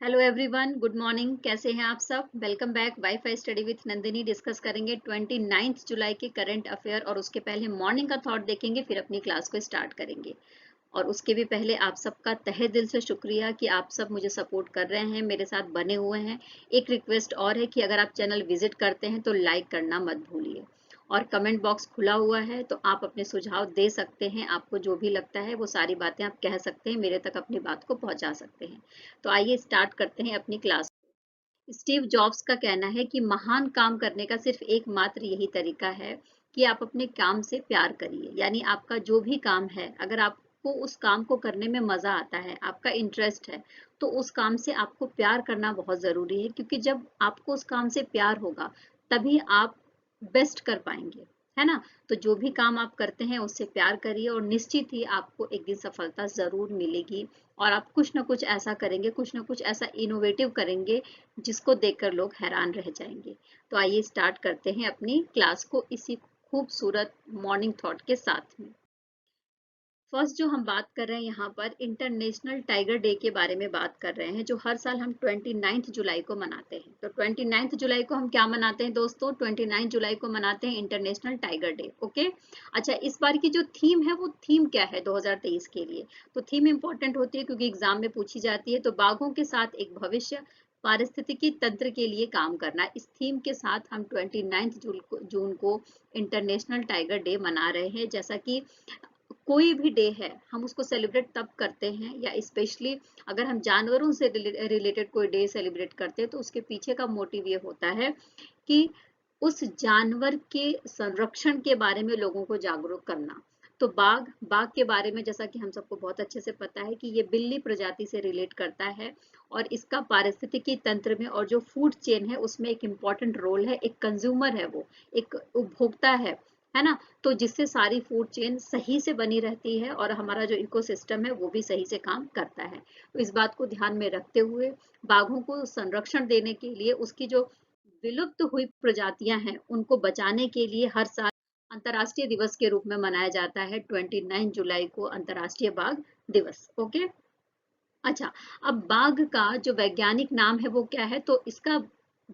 Hello everyone, good morning. कैसे हैं आप सब? Welcome back wifi study with Nandini. Discuss करेंगे 29 जुलाई के करंट अफेयर और उसके पहले मॉर्निंग का थॉट देखेंगे, फिर अपनी क्लास को स्टार्ट करेंगे। और उसके भी पहले आप सबका तहे दिल से शुक्रिया कि आप सब मुझे सपोर्ट कर रहे हैं, मेरे साथ बने हुए हैं। एक रिक्वेस्ट और है कि अगर आप चैनल विजिट करते हैं तो लाइक करना मत भूलिए और कमेंट बॉक्स खुला हुआ है, तो आप अपने सुझाव दे सकते हैं। आपको जो भी लगता है वो सारी बातें आप कह सकते हैं, मेरे तक अपनी बात को पहुंचा सकते हैं। तो आइए स्टार्ट करते हैं अपनी क्लास। स्टीव जॉब्स का कहना है कि महान काम करने का सिर्फ एकमात्र यही तरीका है कि आप अपने काम से प्यार करिए। यानी आपका जो भी काम है, अगर आपको उस काम को करने में मजा आता है, आपका इंटरेस्ट है, तो उस काम से आपको प्यार करना बहुत जरूरी है, क्योंकि जब आपको उस काम से प्यार होगा तभी आप बेस्ट कर पाएंगे, है ना। तो जो भी काम आप करते हैं उससे प्यार करिए और निश्चित ही आपको एक दिन सफलता जरूर मिलेगी। और आप कुछ ना कुछ ऐसा करेंगे, कुछ ना कुछ ऐसा इनोवेटिव करेंगे जिसको देखकर लोग हैरान रह जाएंगे। तो आइए स्टार्ट करते हैं अपनी क्लास को इसी खूबसूरत मॉर्निंग थॉट के साथ में। फर्स्ट जो हम बात कर रहे हैं यहाँ पर इंटरनेशनल टाइगर डे के बारे में बात कर रहे हैं, जो हर साल हम 29 जुलाई को मनाते हैं। तो 29 जुलाई को हम क्या मनाते हैं दोस्तों? 29 जुलाई को मनाते हैं इंटरनेशनल टाइगर डे। ओके। अच्छा, इस बार की जो थीम है वो थीम क्या है 2023 के लिए? तो थीम इंपॉर्टेंट होती है क्योंकि एग्जाम में पूछी जाती है। तो बाघों के साथ एक भविष्य, पारिस्थितिकी तंत्र के लिए काम करना, इस थीम के साथ हम 29 जून को इंटरनेशनल टाइगर डे मना रहे हैं। जैसा कि कोई भी डे है हम उसको सेलिब्रेट तब करते हैं, या स्पेशली अगर हम जानवरों से रिलेटेड कोई डे सेलिब्रेट करते हैं, तो उसके पीछे का मोटिव ये होता है कि उस जानवर के संरक्षण के बारे में लोगों को जागरूक करना। तो बाघ बाघ के बारे में जैसा कि हम सबको बहुत अच्छे से पता है कि ये बिल्ली प्रजाति से रिलेट करता है और इसका पारिस्थितिकी तंत्र में और जो फूड चेन है उसमें एक इम्पॉर्टेंट रोल है। एक कंज्यूमर है वो, एक उपभोक्ता है ना। तो जिससे सारी फूड चेन सही से बनी रहती है और हमारा जो इकोसिस्टम है वो भी सही से काम करता है। तो इस बात को ध्यान में रखते हुए बाघों को संरक्षण देने के लिए, उसकी जो विलुप्त हुई प्रजातियां हैं उनको बचाने के लिए हर साल अंतर्राष्ट्रीय दिवस के रूप में मनाया जाता है 29 जुलाई को, अंतर्राष्ट्रीय बाघ दिवस। ओके। अच्छा, अब बाघ का जो वैज्ञानिक नाम है वो क्या है? तो इसका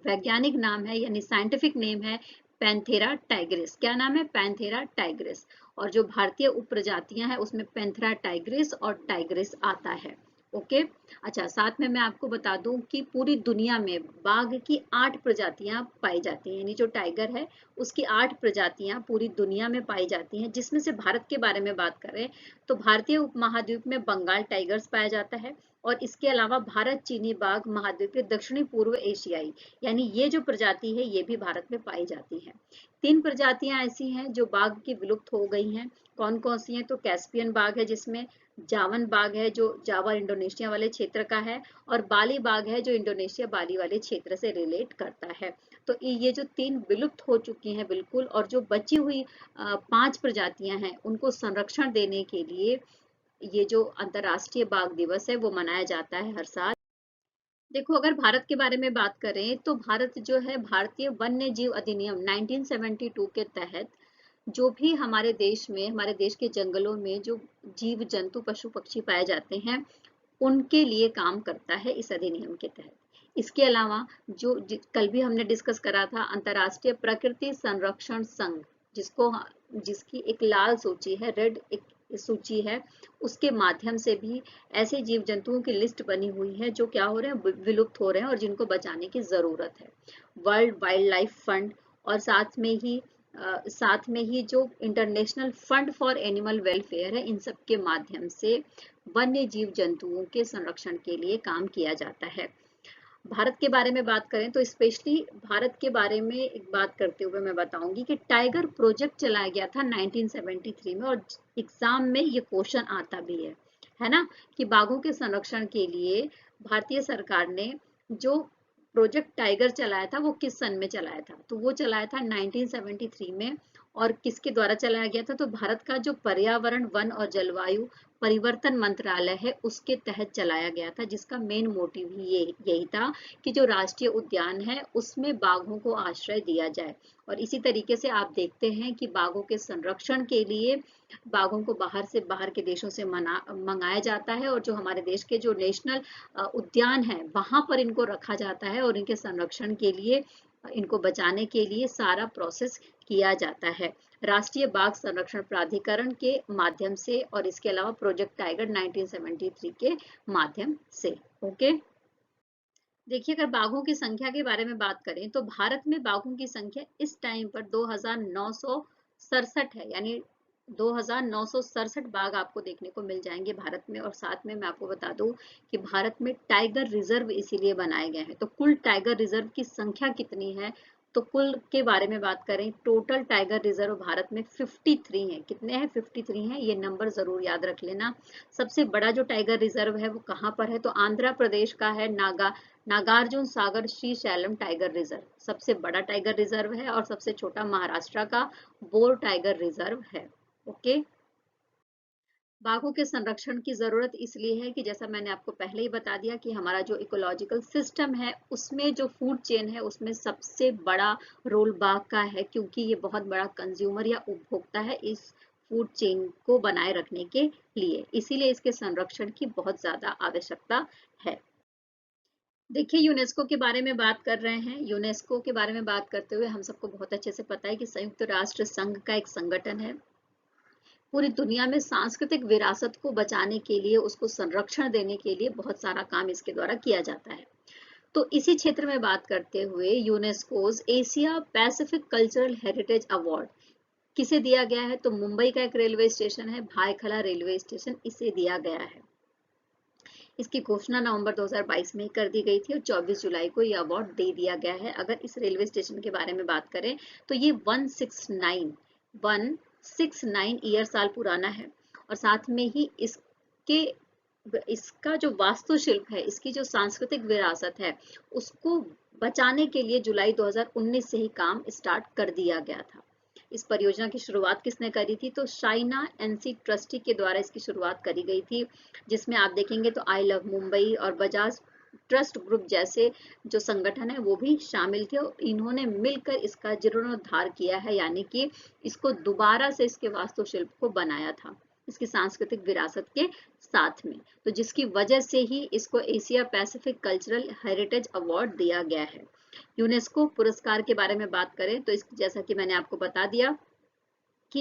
वैज्ञानिक नाम है यानी साइंटिफिक नेम है पैंथेरा टाइग्रिस। क्या नाम है? Panthera Tigris. और जो भारतीय उपप्रजातियां हैं उसमें पैंथेरा टाइग्रिस और टाइग्रिस आता है। ओके। अच्छा, साथ में मैं आपको बता दूं कि पूरी दुनिया में बाघ की 8 प्रजातियां पाई जाती हैं। यानी जो टाइगर है उसकी 8 प्रजातियां पूरी दुनिया में पाई जाती हैं, जिसमें से भारत के बारे में बात करें तो भारतीय उपमहाद्वीप में बंगाल टाइगर्स पाया जाता है। और इसके अलावा भारत चीनी बाघ महाद्वीपीय दक्षिणी पूर्व एशियाई, यानी ये जो प्रजाति है ये भी भारत में पाई जाती है। 3 प्रजातियां ऐसी हैं जो बाघ की विलुप्त हो गई हैं। कौन कौन सी हैं? तो कैस्पियन बाघ है जिसमें जावन बाघ है जो जावा इंडोनेशिया वाले क्षेत्र का है, और बाली बाघ है जो इंडोनेशिया बाली वाले क्षेत्र से रिलेट करता है। तो ये जो 3 विलुप्त हो चुकी हैं बिल्कुल, और जो बची हुई 5 प्रजातियां हैं उनको संरक्षण देने के लिए ये जो अंतर्राष्ट्रीय बाघ दिवस है वो मनाया जाता है हर साल। देखो, अगर भारत के बारे में बात करें तो भारत जो है भारतीय वन्य जीव अधिनियम 1972 के तहत जो भी हमारे देश में, हमारे देश के जंगलों में जो जीव जंतु पशु पक्षी पाए जाते हैं उनके लिए काम करता है इस अधिनियम के तहत। इसके अलावा जो कल भी हमने डिस्कस करा था अंतर्राष्ट्रीय प्रकृति संरक्षण संघ, जिसको जिसकी एक लाल सूची है, रेड एक सूची है, उसके माध्यम से भी ऐसे जीव जंतुओं की लिस्ट बनी हुई है जो क्या हो रहे हैं, विलुप्त हो रहे हैं और जिनको बचाने की जरूरत है। वर्ल्ड वाइल्ड लाइफ फंड और साथ में ही जो international fund for animal welfare है, इन सब के माध्यम से वन्य जीव जंतुओं के संरक्षण के लिए काम किया जाता है। भारत के बारे में बात करें तो स्पेशली भारत के बारे में एक बात करते हुए मैं बताऊंगी कि टाइगर प्रोजेक्ट चलाया गया था 1973 में, और एग्जाम में ये क्वेश्चन आता भी है ना, कि बाघों के संरक्षण के लिए भारतीय सरकार ने जो प्रोजेक्ट टाइगर चलाया था वो किस सन में चलाया था? तो वो चलाया था 1973 में। और किसके द्वारा चलाया गया था? तो भारत का जो पर्यावरण वन और जलवायु परिवर्तन मंत्रालय है उसके तहत चलाया गया था, जिसका मेन मोटिव ही यही था कि जो राष्ट्रीय उद्यान है उसमें बाघों को आश्रय दिया जाए। और इसी तरीके से आप देखते हैं कि बाघों के संरक्षण के लिए बाघों को बाहर के देशों से मंगाया जाता है, और जो हमारे देश के जो नेशनल उद्यान है वहां पर इनको रखा जाता है, और इनके संरक्षण के लिए, इनको बचाने के लिए सारा प्रोसेस किया जाता है राष्ट्रीय बाघ संरक्षण प्राधिकरण के माध्यम से, और इसके अलावा प्रोजेक्ट टाइगर 1973 के माध्यम से। ओके, देखिए अगर बाघों की संख्या के बारे में बात करें तो भारत में बाघों की संख्या इस टाइम पर 2967 है, यानी 2967 बाघ आपको देखने को मिल जाएंगे भारत में। और साथ में मैं आपको बता दूं कि भारत में टाइगर रिजर्व इसीलिए बनाए गए हैं। तो कुल टाइगर रिजर्व की संख्या कितनी है, तो कुल के बारे में बात करें, टोटल टाइगर रिजर्व भारत में 53 है। कितने हैं? 53 है, ये नंबर जरूर याद रख लेना। सबसे बड़ा जो टाइगर रिजर्व है वो कहाँ पर है, तो आंध्र प्रदेश का है नागार्जुन सागर श्री शैलम टाइगर रिजर्व सबसे बड़ा टाइगर रिजर्व है, और सबसे छोटा महाराष्ट्र का बोर टाइगर रिजर्व है। ओके, बाघों के संरक्षण की जरूरत इसलिए है कि जैसा मैंने आपको पहले ही बता दिया कि हमारा जो इकोलॉजिकल सिस्टम है उसमें जो फूड चेन है उसमें सबसे बड़ा रोल बाघ का है, क्योंकि ये बहुत बड़ा कंज्यूमर या उपभोक्ता है इस फूड चेन को बनाए रखने के लिए, इसीलिए इसके संरक्षण की बहुत ज्यादा आवश्यकता है। देखिए यूनेस्को के बारे में बात कर रहे हैं। यूनेस्को के बारे में बात करते हुए हम सबको बहुत अच्छे से पता है कि संयुक्त राष्ट्र संघ का एक संगठन है। पूरी दुनिया में सांस्कृतिक विरासत को बचाने के लिए, उसको संरक्षण देने के लिए बहुत सारा काम इसके द्वारा किया जाता है। तो इसी क्षेत्र में बात करते हुए UNESCO's Asia Pacific cultural heritage award किसे दिया गया है, तो मुंबई का एक रेलवे स्टेशन है भायखला रेलवे स्टेशन, इसे दिया गया है। इसकी घोषणा नवंबर 2022 में कर दी गई थी और 24 जुलाई को यह अवार्ड दे दिया गया है। अगर इस रेलवे स्टेशन के बारे में बात करें तो ये 169 ईयर साल पुराना है, और साथ में ही इसका जो वास्तुशिल्प है, इसकी जो सांस्कृतिक विरासत है, उसको बचाने के लिए जुलाई 2019 से ही काम स्टार्ट कर दिया गया था। इस परियोजना की शुरुआत किसने करी थी, तो शाइना एनसी ट्रस्टी के द्वारा इसकी शुरुआत करी गई थी, जिसमें आप देखेंगे तो आई लव मुंबई और बजाज ट्रस्ट ग्रुप जैसे जो संगठन है वो भी शामिल थे, और इन्होंने मिलकर इसका जीर्णोद्धार किया है, यानी कि इसको दोबारा से इसके वास्तुशिल्प को बनाया था इसकी सांस्कृतिक विरासत के साथ में, तो जिसकी वजह से ही इसको Asia Pacific cultural heritage award दिया गया है। यूनेस्को पुरस्कार के बारे में बात करें तो जैसा कि मैंने आपको बता दिया कि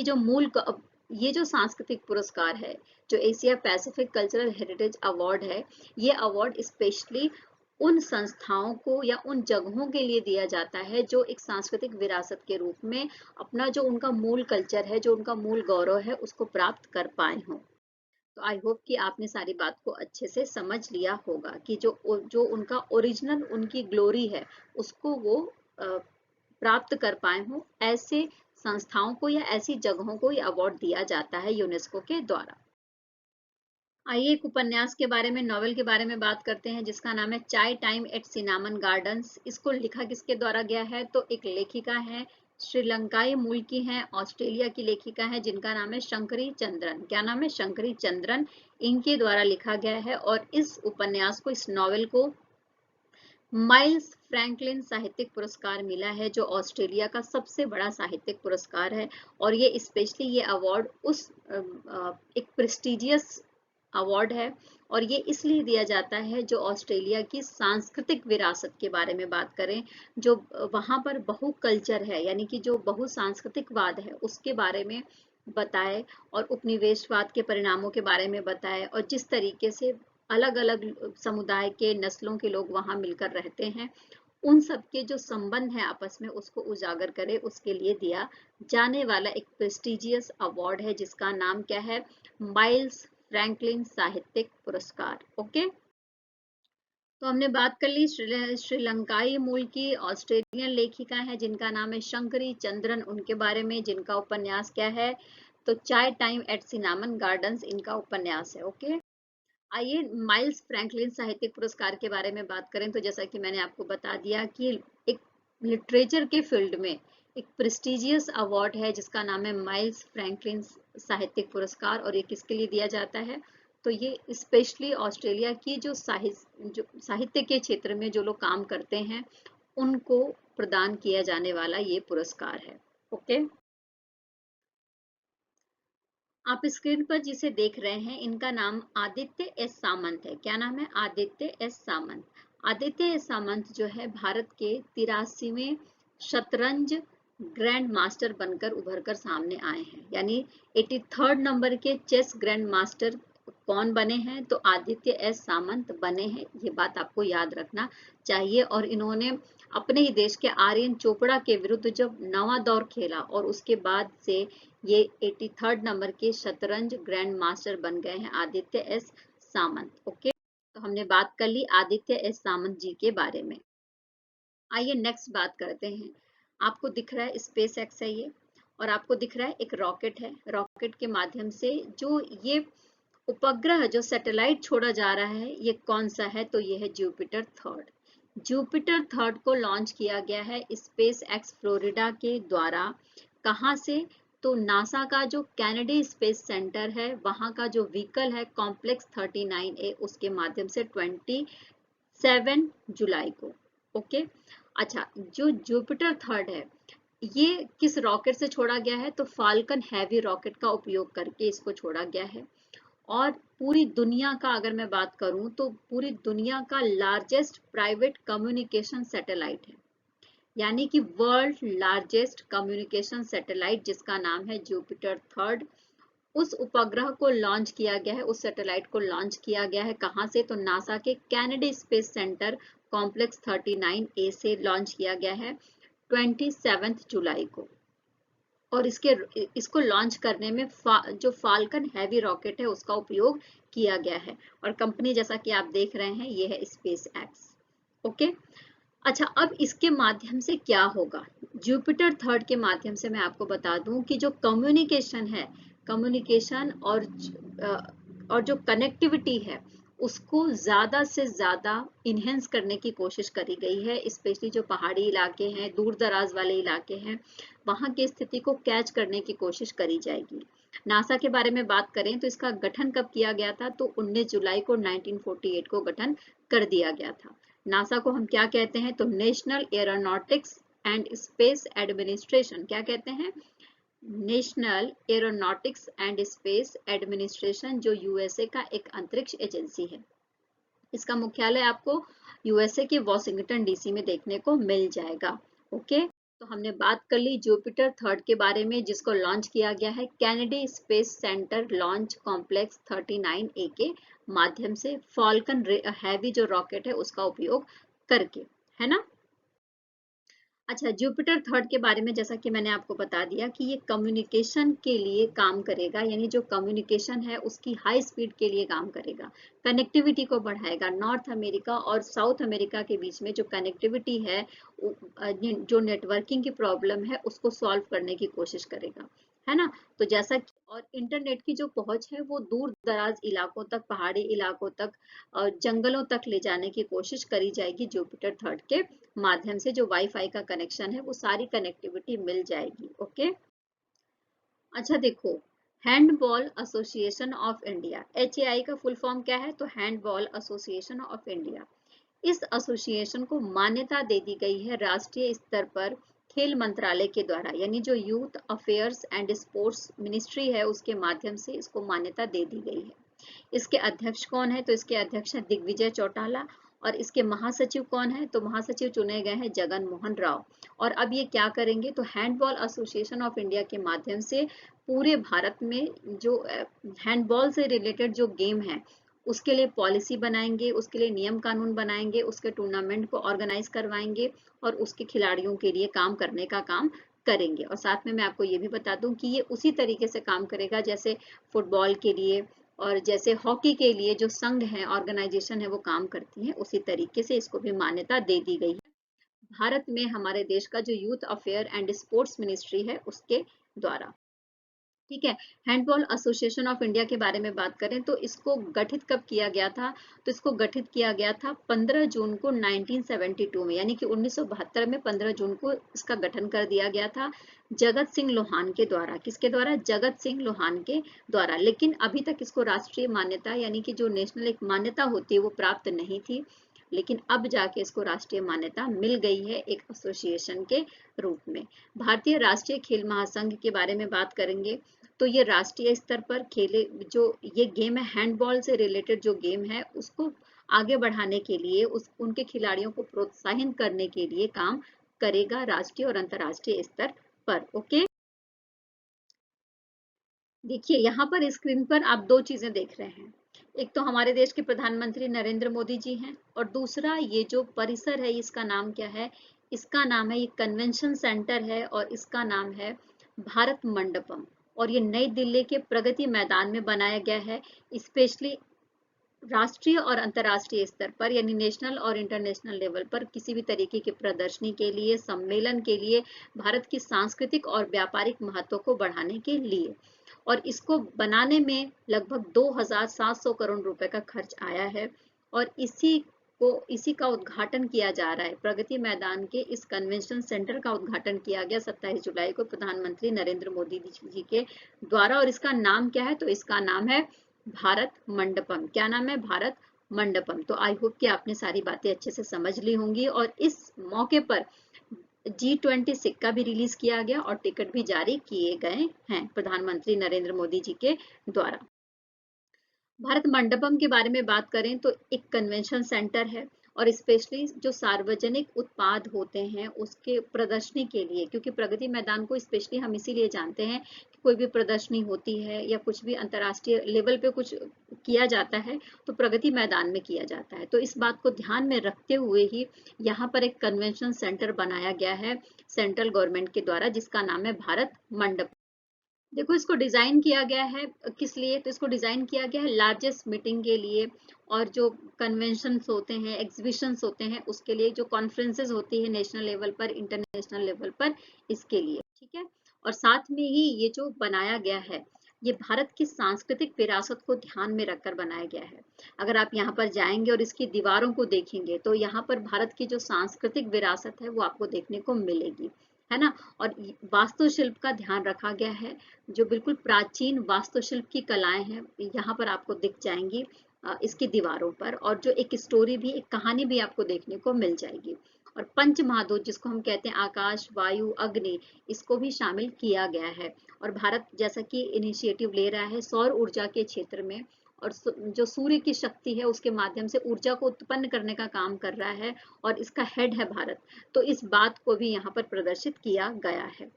ये जो सांस्कृतिक पुरस्कार है, जो Asia Pacific cultural heritage award है, ये अवार्ड स्पेशली उन संस्थाओं को या उन जगहों के लिए दिया जाता है जो एक सांस्कृतिक विरासत के रूप में अपना जो उनका मूल कल्चर है, जो उनका मूल गौरव है, उसको प्राप्त कर पाए हों। तो आई होप कि आपने सारी बात को अच्छे से समझ लिया होगा कि जो उनका ओरिजिनल उनकी ग्लोरी है उसको वो प्राप्त कर पाए हों। ऐसे संस्थाओं को या ऐसी जगहों को ये अवार्ड दिया जाता है यूनेस्को के द्वारा। आइए एक उपन्यास के बारे में, नॉवेल के बारे में बात करते हैं जिसका नाम है चाय टाइम एट सिनामन गार्डन्स। इसको लिखा किसके द्वारा गया है, तो एक लेखिका है, श्रीलंकाई मूल की हैं, ऑस्ट्रेलिया की लेखिका है जिनका नाम है शंकरी चंद्रन। क्या नाम है? शंकरी चंद्रन। इनके द्वारा लिखा गया है, और इस उपन्यास को, इस नॉवेल को माइल्स फ्रैंकलिन साहित्यिक पुरस्कार मिला है, जो ऑस्ट्रेलिया का सबसे बड़ा साहित्यिक पुरस्कार है। और ये स्पेशली ये अवार्ड एक प्रेस्टिजियस अवार्ड है, और ये इसलिए दिया जाता है जो ऑस्ट्रेलिया की सांस्कृतिक विरासत के बारे में बात करें, जो वहाँ पर बहु कल्चर है, यानी कि जो बहु सांस्कृतिकवाद है उसके बारे में बताए, और उपनिवेशवाद के परिणामों के बारे में बताए, और जिस तरीके से अलग अलग समुदाय के नस्लों के लोग वहाँ मिलकर रहते हैं, उन सब के जो संबंध है आपस में उसको उजागर करे, उसके लिए दिया जाने वाला एक प्रेस्टिजियस अवार्ड है जिसका नाम क्या है? माइल्स फ्रैंकलिन साहित्यिक पुरस्कार। ओके, तो हमने बात कर ली श्रीलंकाई मूल की ऑस्ट्रेलियन लेखिका है जिनका नाम है शंकरी चंद्रन, उनके बारे में, जिनका उपन्यास क्या है, तो चाय टाइम एट सिनामन गार्डन्स इनका उपन्यास है। ओके, आइए माइल्स फ्रैंकलिन साहित्यिक पुरस्कार के बारे में बात करें तो जैसा कि मैंने आपको बता दिया कि एक लिटरेचर के फील्ड में एक प्रेस्टिजियस अवार्ड है जिसका नाम है माइल्स फ्रैंकलिन साहित्यिक पुरस्कार, और ये किसके लिए दिया जाता है? तो ये स्पेशली ऑस्ट्रेलिया की जो साहित्य के क्षेत्र में जो लोग काम करते हैं उनको प्रदान किया जाने वाला ये पुरस्कार है। ओके, आप स्क्रीन पर जिसे देख रहे हैं इनका नाम आदित्य एस सामंत है। क्या नाम है? आदित्य एस सामंत। आदित्य एस सामंत जो है भारत के 83वें शतरंज ग्रैंड मास्टर बनकर उभर कर सामने आए हैं। यानी 83rd नंबर के चेस ग्रैंड मास्टर कौन बने हैं? तो आदित्य एस सामंत बने हैं। ये बात आपको याद रखना चाहिए। और इन्होंने अपने ही देश के आर्यन चोपड़ा के विरुद्ध जब नवा दौर खेला और उसके बाद से ये 83rd नंबर के शतरंज ग्रैंड मास्टर बन गए हैं आदित्य एस सामंत। ओके, तो हमने बात कर ली आदित्य एस सामंत जी के बारे में। आइए नेक्स्ट बात करते हैं। आपको दिख रहा है स्पेस एक्स है ये, और आपको दिख रहा है एक रॉकेट है। रॉकेट के माध्यम से जो ये उपग्रह जो सैटेलाइट छोड़ा जा रहा है ये कौन सा है? तो ये है जुपिटर थर्ड। जुपिटर थर्ड को लॉन्च किया गया है स्पेस एक्स फ्लोरिडा के द्वारा। कहाँ से? तो नासा का जो कैनेडी स्पेस सेंटर है वहां का जो व्हीकल है कॉम्प्लेक्स 39A उसके माध्यम से 27 जुलाई को। ओके, अच्छा, जो जुपिटर थर्ड है ये किस रॉकेट से छोड़ा गया है? तो फाल्कन हैवी रॉकेट का उपयोग करके इसको छोड़ा गया है। और पूरी दुनिया का अगर मैं बात करूं तो पूरी दुनिया का लार्जेस्ट प्राइवेट कम्युनिकेशन सैटेलाइट है। यानी कि वर्ल्ड लार्जेस्ट कम्युनिकेशन सैटेलाइट जिसका नाम है जुपिटर थर्ड, उस उपग्रह को लॉन्च किया गया है, उस सैटेलाइट को लॉन्च किया गया है। कहां से? तो नासा के Kennedy space centre complex 39A से लॉन्च किया गया है 27 जुलाई को। और इसको लॉन्च करने में जो फाल्कन हैवी रॉकेट है उसका उपयोग किया गया है। और कंपनी जैसा कि आप देख रहे हैं ये है स्पेस एक्स। ओके, अच्छा, अब इसके माध्यम से क्या होगा? जुपिटर थर्ड के माध्यम से मैं आपको बता दूं कि जो कम्युनिकेशन है, कम्युनिकेशन और जो कनेक्टिविटी है उसको ज्यादा से ज्यादा इनहेंस करने की कोशिश करी गई है। स्पेशली जो पहाड़ी इलाके हैं, दूर दराज वाले इलाके हैं, वहां की स्थिति को कैच करने की कोशिश करी जाएगी। नासा के बारे में बात करें तो इसका गठन कब किया गया था? तो 19 जुलाई को 1948 को गठन कर दिया गया था। नासा को हम क्या कहते हैं? तो national aeronautics and space administration. क्या कहते हैं? National aeronautics and space administration, जो यूएसए का एक अंतरिक्ष एजेंसी है। इसका मुख्यालय आपको यूएसए के वॉशिंगटन डीसी में देखने को मिल जाएगा। ओके, तो हमने बात कर ली जुपिटर थर्ड के बारे में जिसको लॉन्च किया गया है Kennedy space centre launch complex 39A के माध्यम से फॉल्कन हैवी जो रॉकेट है उसका उपयोग करके, है ना। अच्छा, जुपिटर थर्ड के बारे में जैसा कि मैंने आपको बता दिया कि ये कम्युनिकेशन के लिए काम करेगा। यानी जो कम्युनिकेशन है उसकी हाई स्पीड के लिए काम करेगा, कनेक्टिविटी को बढ़ाएगा। नॉर्थ अमेरिका और साउथ अमेरिका के बीच में जो कनेक्टिविटी है, जो नेटवर्किंग की प्रॉब्लम है उसको सॉल्व करने की कोशिश करेगा, है ना। तो जैसा कि और इंटरनेट की जो पहुंच है वो दूर दराज इलाकों तक, पहाड़ी इलाकों तक और जंगलों तक ले जाने की कोशिश करी जाएगी जुपिटर थर्ड के माध्यम से। जो वाईफाई का कनेक्शन है वो सारी कनेक्टिविटी मिल जाएगी। ओके, अच्छा देखो, handball association of India, HAI का फुल फॉर्म क्या है? तो हैंडबॉल एसोसिएशन ऑफ इंडिया। इस एसोसिएशन को मान्यता दे दी गई है राष्ट्रीय स्तर पर खेल मंत्रालय के द्वारा। यानी जो youth affairs and sports ministry है उसके माध्यम से इसको मान्यता दे दी गई है। इसके अध्यक्ष कौन है? तो इसके अध्यक्ष है दिग्विजय चौटाला। और इसके महासचिव कौन है? तो महासचिव चुने गए हैं जगन मोहन राव। और अब ये क्या करेंगे? तो हैंडबॉल एसोसिएशन ऑफ इंडिया के माध्यम से पूरे भारत में जो हैंडबॉल से रिलेटेड जो गेम है उसके लिए पॉलिसी बनाएंगे, उसके लिए नियम कानून बनाएंगे, उसके टूर्नामेंट को ऑर्गेनाइज करवाएंगे और उसके खिलाड़ियों के लिए काम करने का काम करेंगे। और साथ में मैं आपको ये भी बता दूं कि ये उसी तरीके से काम करेगा जैसे फुटबॉल के लिए और जैसे हॉकी के लिए जो संघ है, ऑर्गेनाइजेशन है, वो काम करती हैं, उसी तरीके से इसको भी मान्यता दे दी गई है भारत में हमारे देश का जो youth affair and sports ministry है उसके द्वारा। ठीक है। हैंडबॉल एसोसिएशन ऑफ इंडिया के बारे में बात करें तो इसको गठित कब किया गया था? तो इसको गठित किया गया था 15 जून को 1972 में, यानी कि 1972 में 15 जून को इसका गठन कर दिया गया था जगत सिंह लोहान के द्वारा। किसके द्वारा? जगत सिंह लोहान के द्वारा। लेकिन अभी तक इसको राष्ट्रीय मान्यता यानी कि जो नेशनल एक मान्यता होती है वो प्राप्त नहीं थी, लेकिन अब जाके इसको राष्ट्रीय मान्यता मिल गई है एक एसोसिएशन के रूप में। भारतीय राष्ट्रीय खेल महासंघ के बारे में बात करेंगे तो ये राष्ट्रीय स्तर पर खेले जो ये गेम है, हैंडबॉल से रिलेटेड जो गेम है उसको आगे बढ़ाने के लिए, उस उनके खिलाड़ियों को प्रोत्साहित करने के लिए काम करेगा राष्ट्रीय और अंतर्राष्ट्रीय स्तर पर। ओके, देखिए यहाँ पर स्क्रीन पर आप दो चीजें देख रहे हैं। एक तो हमारे देश के प्रधानमंत्री नरेंद्र मोदी जी हैं, और दूसरा ये जो परिसर है इसका नाम क्या है? इसका नाम है, ये कन्वेंशन सेंटर है और इसका नाम है भारत मंडपम। और ये नई दिल्ली के प्रगति मैदान में बनाया गया है, स्पेशली राष्ट्रीय और अंतर्राष्ट्रीय स्तर पर यानी नेशनल और इंटरनेशनल लेवल पर किसी भी तरीके की प्रदर्शनी के लिए, सम्मेलन के लिए, भारत की सांस्कृतिक और व्यापारिक महत्व को बढ़ाने के लिए। और इसको बनाने में लगभग 2,700 करोड़ रुपए का खर्च आया है। और इसी का उद्घाटन किया जा रहा है। प्रगति मैदान के इस कन्वेंशन सेंटर का उद्घाटन किया गया 27 जुलाई को प्रधानमंत्री नरेंद्र मोदी जी के द्वारा। और इसका नाम क्या है? तो इसका नाम है भारत मंडपम। क्या नाम है? भारत मंडपम। तो आई होप कि आपने सारी बातें अच्छे से समझ ली होंगी। और इस मौके पर G20 सिक्का भी रिलीज किया गया और टिकट भी जारी किए गए हैं प्रधानमंत्री नरेंद्र मोदी जी के द्वारा। भारत मंडपम के बारे में बात करें तो एक कन्वेंशन सेंटर है, और स्पेशली जो सार्वजनिक उत्पाद होते हैं उसके प्रदर्शनी के लिए, क्योंकि प्रगति मैदान को स्पेशली हम इसीलिए जानते हैं कि कोई भी प्रदर्शनी होती है या कुछ भी अंतर्राष्ट्रीय लेवल पे कुछ किया जाता है तो प्रगति मैदान में किया जाता है। तो इस बात को ध्यान में रखते हुए ही यहाँ पर एक कन्वेंशन सेंटर बनाया गया है सेंट्रल गवर्नमेंट के द्वारा, जिसका नाम है भारत मंडप। देखो इसको डिजाइन किया गया है किस लिए? तो इसको डिजाइन किया गया है लार्जेस्ट मीटिंग के लिए, और जो कन्वेंशंस होते हैं, एग्जीबिशंस होते हैं उसके लिए, जो कॉन्फ्रेंसेस होती है नेशनल लेवल पर, इंटरनेशनल लेवल पर, इसके लिए। ठीक है। और साथ में ही ये जो बनाया गया है ये भारत की सांस्कृतिक विरासत को ध्यान में रखकर बनाया गया है। अगर आप यहाँ पर जाएंगे और इसकी दीवारों को देखेंगे तो यहाँ पर भारत की जो सांस्कृतिक विरासत है वो आपको देखने को मिलेगी, है ना। और वास्तुशिल्प का ध्यान रखा गया है, जो बिल्कुल प्राचीन वास्तुशिल्प की कलाएं हैं यहाँ पर आपको दिख जाएंगी इसकी दीवारों पर। और जो एक स्टोरी भी, एक कहानी भी आपको देखने को मिल जाएगी। और पंच महाभूत जिसको हम कहते हैं आकाश, वायु, अग्नि, इसको भी शामिल किया गया है। और भारत जैसा कि इनिशिएटिव ले रहा है सौर ऊर्जा के क्षेत्र में, और जो सूर्य की शक्ति है उसके माध्यम से ऊर्जा को उत्पन्न करने का काम कर रहा है, और इसका हेड है भारत। तो इस बात को भी यहाँ पर प्रदर्शित किया गया है।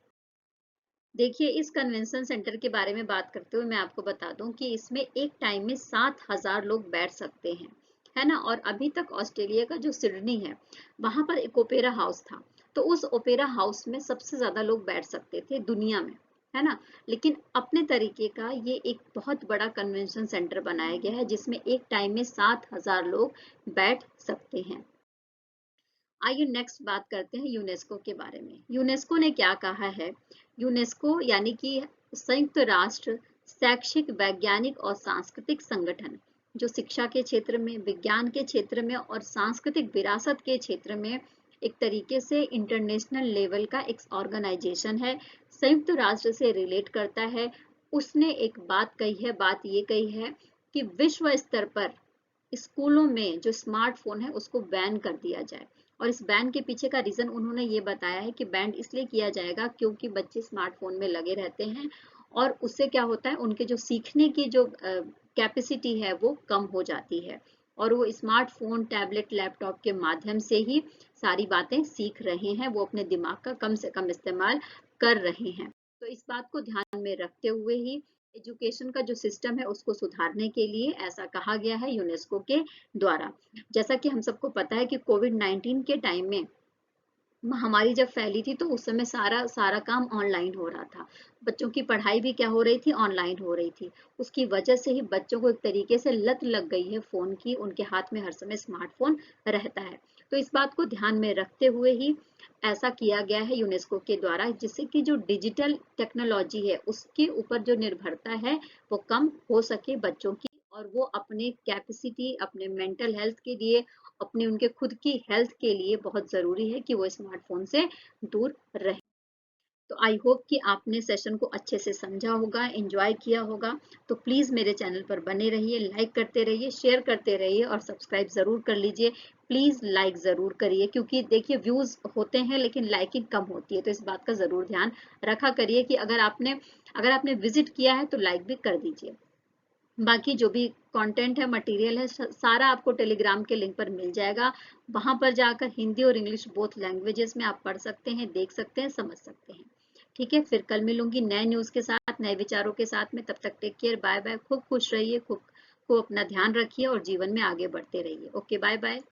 देखिए इस कन्वेंशन सेंटर के बारे में बात करते हुए मैं आपको बता दूं कि इसमें एक टाइम में 7,000 लोग बैठ सकते हैं, है ना। और अभी तक ऑस्ट्रेलिया का जो सिडनी है वहां पर एक ओपेरा हाउस था, तो उस ओपेरा हाउस में सबसे ज्यादा लोग बैठ सकते थे दुनिया में, है ना। लेकिन अपने तरीके का ये एक बहुत बड़ा कन्वेंशन सेंटर बनाया गया है जिसमें एक टाइम में 7,000 लोग बैठ सकते हैं। आइए नेक्स्ट बात करते हैं यूनेस्को के बारे में। यूनेस्को ने क्या कहा है? यूनेस्को यानी कि संयुक्त राष्ट्र शैक्षिक, वैज्ञानिक और सांस्कृतिक संगठन, जो शिक्षा के क्षेत्र में, विज्ञान के क्षेत्र में और सांस्कृतिक विरासत के क्षेत्र में एक तरीके से इंटरनेशनल लेवल का एक ऑर्गेनाइजेशन है, संयुक्त राष्ट्र से रिलेट करता है। उसने एक बात कही है, बात ये कही है कि विश्व स्तर पर स्कूलों में जो स्मार्टफोन है उसको बैन कर दिया जाए। और इस बैन के पीछे का रीजन उन्होंने ये बताया है कि बैन इसलिए किया जाएगा क्योंकि बच्चे स्मार्टफोन में लगे रहते हैं, और उससे क्या होता है, उनके जो सीखने की जो कैपेसिटी है वो कम हो जाती है, और वो स्मार्टफोन, टैबलेट, लैपटॉप के माध्यम से ही सारी बातें सीख रहे हैं, वो अपने दिमाग का कम से कम इस्तेमाल कर रहे हैं। तो इस बात को ध्यान में रखते हुए ही एजुकेशन का जो सिस्टम है उसको सुधारने के लिए ऐसा कहा गया है यूनेस्को के द्वारा। जैसा कि हम सबको पता है कि कोविड 19 के टाइम में महामारी जब फैली थी तो उस समय सारा सारा काम ऑनलाइन हो रहा था। बच्चों की पढ़ाई भी क्या हो रही थी, ऑनलाइन हो रही थी। उसकी वजह से ही बच्चों को एक तरीके से लत लग गई है फोन की, उनके हाथ में हर समय स्मार्टफोन रहता है। तो इस बात को ध्यान में रखते हुए ही ऐसा किया गया है यूनेस्को के द्वारा, जिससे कि जो डिजिटल टेक्नोलॉजी है उसके ऊपर जो निर्भरता है वो कम हो सके बच्चों की, और वो अपने कैपेसिटी, अपने मेंटल हेल्थ के लिए, अपने उनके खुद की हेल्थ के लिए बहुत जरूरी है कि वो स्मार्टफोन से दूर रहे। तो आई होप कि आपने सेशन को अच्छे से समझा होगा, एंजॉय किया होगा। तो प्लीज मेरे चैनल पर बने रहिए, लाइक करते रहिए, शेयर करते रहिए और सब्सक्राइब जरूर कर लीजिए। प्लीज लाइक जरूर करिए, क्योंकि देखिए व्यूज होते हैं लेकिन लाइकिंग कम होती है, तो इस बात का जरूर ध्यान रखा करिए कि अगर आपने विजिट किया है तो लाइक भी कर दीजिए। बाकी जो भी कंटेंट है, मटेरियल है, सारा आपको टेलीग्राम के लिंक पर मिल जाएगा। वहां पर जाकर हिंदी और इंग्लिश बोथ लैंग्वेजेस में आप पढ़ सकते हैं, देख सकते हैं, समझ सकते हैं। ठीक है, फिर कल मिलूंगी नए न्यूज के साथ, नए विचारों के साथ में। तब तक टेक केयर, बाय बाय, खूब खुश रहिए, खूब को अपना ध्यान रखिए और जीवन में आगे बढ़ते रहिए। Okay, bye bye.